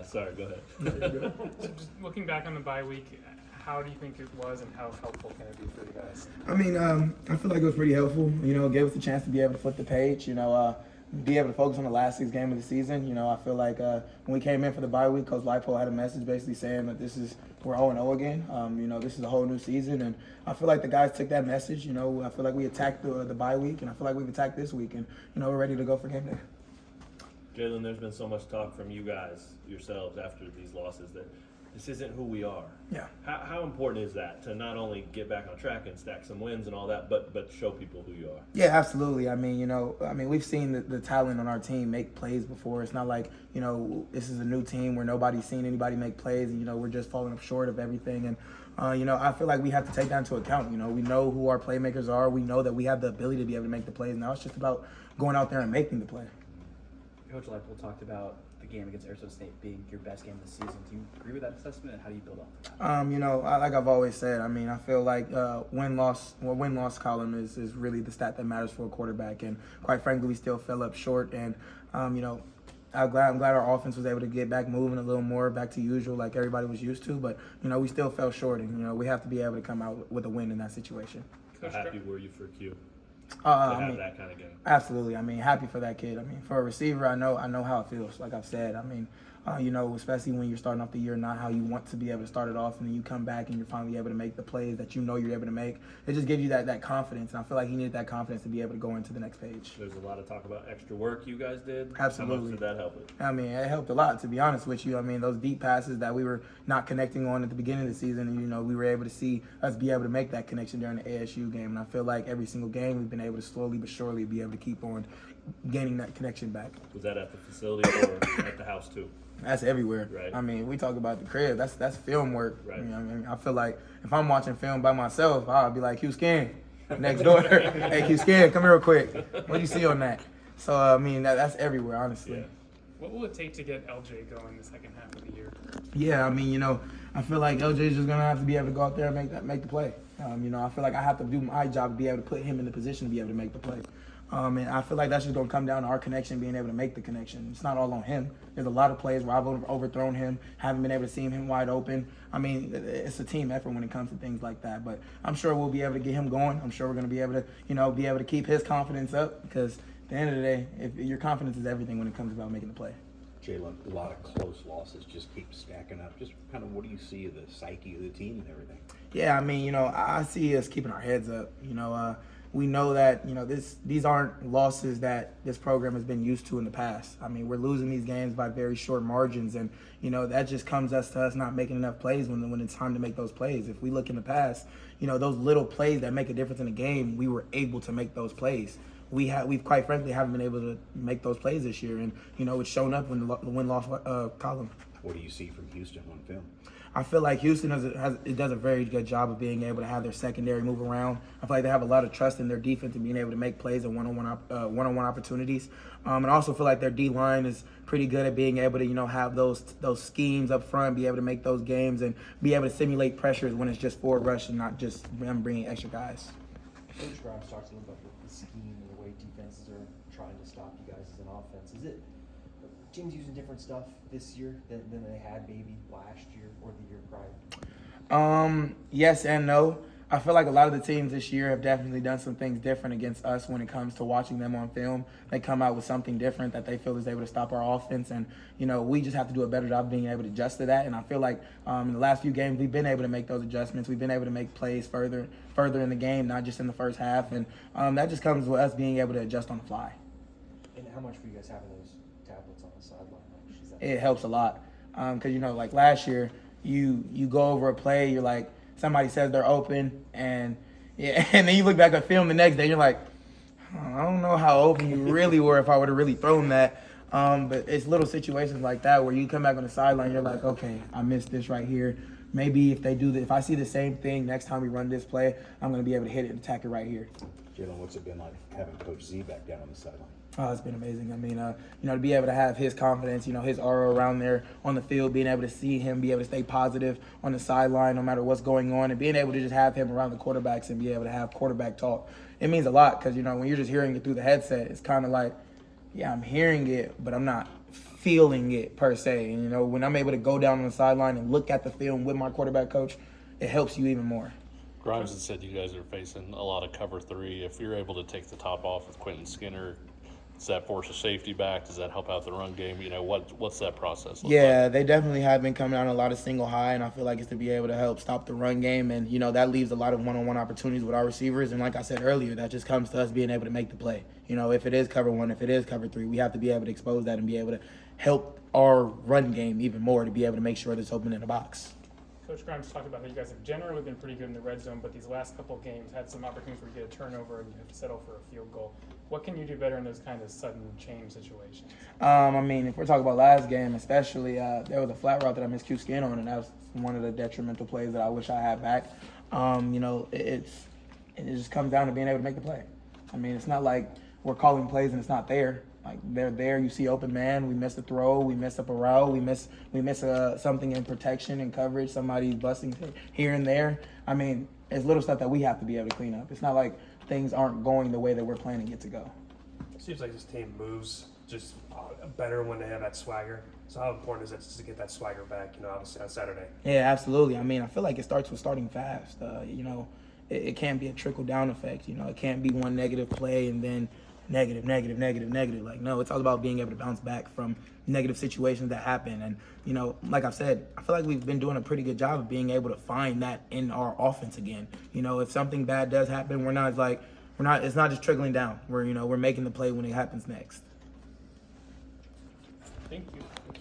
Sorry, go ahead. So just looking back on the bye week, how do you think it was and how helpful can it be for you guys? I mean, I feel like it was pretty helpful. It gave us a chance to be able to flip the page, be able to focus on the last 6 games of the season. I feel like when we came in for the bye week, Coach Leipold had a message basically saying that we're 0-0 again. This is a whole new season. And I feel like the guys took that message. I feel like we attacked the bye week, and I feel like we've attacked this week. And, we're ready to go for game day. Jalon, there's been so much talk from you guys, yourselves, after these losses that this isn't who we are. Yeah. How important is that to not only get back on track and stack some wins and all that, but show people who you are? Yeah, absolutely. I mean, we've seen the talent on our team make plays before. It's not like, this is a new team where nobody's seen anybody make plays and, we're just falling up short of everything. And, I feel like we have to take that into account. We know who our playmakers are. We know that we have the ability to be able to make the plays. Now it's just about going out there and making the play. Coach Leipold talked about the game against Arizona State being your best game of the season. Do you agree with that assessment, and how do you build off of that? Like I've always said, I feel like win-loss column is really the stat that matters for a quarterback. And quite frankly, we still fell up short. And, I'm glad our offense was able to get back moving a little more, back to usual like everybody was used to. But, we still fell short. And, we have to be able to come out with a win in that situation. How happy were you for Q? That kind of game. Absolutely. Happy for that kid. For a receiver, I know how it feels. Like I've said, especially when you're starting off the year, not how you want to be able to start it off, and then you come back and you're finally able to make the plays that you're able to make. It just gives you that confidence, and I feel like he needed that confidence to be able to go into the next page. There's a lot of talk about extra work you guys did. Absolutely. How much did that help it? It helped a lot, to be honest with you. Those deep passes that we were not connecting on at the beginning of the season, and, we were able to see us be able to make that connection during the ASU game. And I feel like every single game we've been able to slowly but surely be able to keep on gaining that connection back. Was that at the facility or at the house too? That's everywhere. Right. We talk about the crib. That's film work. Right. I feel like if I'm watching film by myself, I'll be like, Q Scan, next door. Hey, Q Scan, come here real quick. What do you see on that? So, that's everywhere, honestly. Yeah. What will it take to get LJ going the second half of the year? Yeah, I feel like LJ's just going to have to be able to go out there and make the play. I feel like I have to do my job to be able to put him in the position to be able to make the play. And I feel like that's just going to come down to our connection, being able to make the connection. It's not all on him. There's a lot of plays where I've overthrown him, haven't been able to see him wide open. It's a team effort when it comes to things like that. But I'm sure we'll be able to get him going. I'm sure we're going to be able to, keep his confidence up, because at the end of the day, if your confidence is everything when it comes about making the play. Jalon, a lot of close losses just keep stacking up. Just kind of what do you see of the psyche of the team and everything? Yeah, I see us keeping our heads up. We know that, these aren't losses that this program has been used to in the past. We're losing these games by very short margins, and, that just comes to us not making enough plays when it's time to make those plays. If we look in the past, those little plays that make a difference in the game, we were able to make those plays. We've quite frankly haven't been able to make those plays this year, and, it's shown up in the win-loss column. What do you see from Houston on film? I feel like Houston does a very good job of being able to have their secondary move around. I feel like they have a lot of trust in their defense and being able to make plays and one-on-one opportunities. And I also feel like their D-line is pretty good at being able to, have those schemes up front, be able to make those games and be able to simulate pressures when it's just forward rush and not just them bringing extra guys. Coach Grimes talks a little about the scheme and the way defenses are trying to stop you guys as an offense. Is it teams using different stuff this year than they had maybe last year or the year prior? Yes and no. I feel like a lot of the teams this year have definitely done some things different against us when it comes to watching them on film. They come out with something different that they feel is able to stop our offense, and we just have to do a better job being able to adjust to that. And I feel like in the last few games we've been able to make those adjustments. We've been able to make plays further in the game, not just in the first half, and that just comes with us being able to adjust on the fly. And how much for you guys having those tablets on the sideline? It helps a lot because like last year you go over a play, you're like, somebody says they're open, and then you look back at film the next day and you're like, I don't know how open you really were if I would have really thrown that. But it's little situations like that where you come back on the sideline, you're like, okay, I missed this right here. Maybe if I see the same thing next time we run this play, I'm going to be able to hit it and attack it right here. Jalon, what's it been like having Coach Z back down on the sideline? Oh, it's been amazing. To be able to have his confidence, his aura around there on the field, being able to see him, be able to stay positive on the sideline no matter what's going on, and being able to just have him around the quarterbacks and be able to have quarterback talk. It means a lot because, when you're just hearing it through the headset, it's kind of like, yeah, I'm hearing it, but I'm not feeling it per se. And, you know, when I'm able to go down on the sideline and look at the film with my quarterback coach, it helps you even more. Grimes had said you guys are facing a lot of cover three. If you're able to take the top off with Quentin Skinner, does that force a safety back? Does that help out the run game? You know, what's that process look Yeah, like? they definitely have been coming out a lot of single high, and I feel like it's to be able to help stop the run game. And, you know, that leaves a lot of one-on-one opportunities with our receivers. And like I said earlier, that just comes to us being able to make the play. You know, if it is cover one, if it is cover three, we have to be able to expose that and be able to help our run game even more to be able to make sure that it's open in the box. Coach Grimes talked about how you guys have generally been pretty good in the red zone, but these last couple of games had some opportunities where you get a turnover and you have to settle for a field goal. What can you do better in those kind of sudden change situations? I mean, if we're talking about last game, especially, there was a flat route that I missed Q Skin on, and that was one of the detrimental plays that I wish I had back. You know, it just comes down to being able to make the play. I mean, it's not like we're calling plays and it's not there. Like, they're there. You see open man. We missed a throw. We messed up a route. We miss something in protection and coverage. Somebody's busting here and there. I mean, it's little stuff that we have to be able to clean up. It's not like things aren't going the way that we're planning it to go. Seems like this team moves just better when they have that swagger. So how important is it just to get that swagger back, you know, obviously on Saturday? Yeah, absolutely. I mean, I feel like it starts with starting fast. You know, it can't be a trickle-down effect. You know, it can't be one negative play and then negative. Like, no, it's all about being able to bounce back from negative situations that happen. And, you know, like I've said, I feel like we've been doing a pretty good job of being able to find that in our offense again. You know, if something bad does happen, it's not just trickling down. We're making the play when it happens next. Thank you.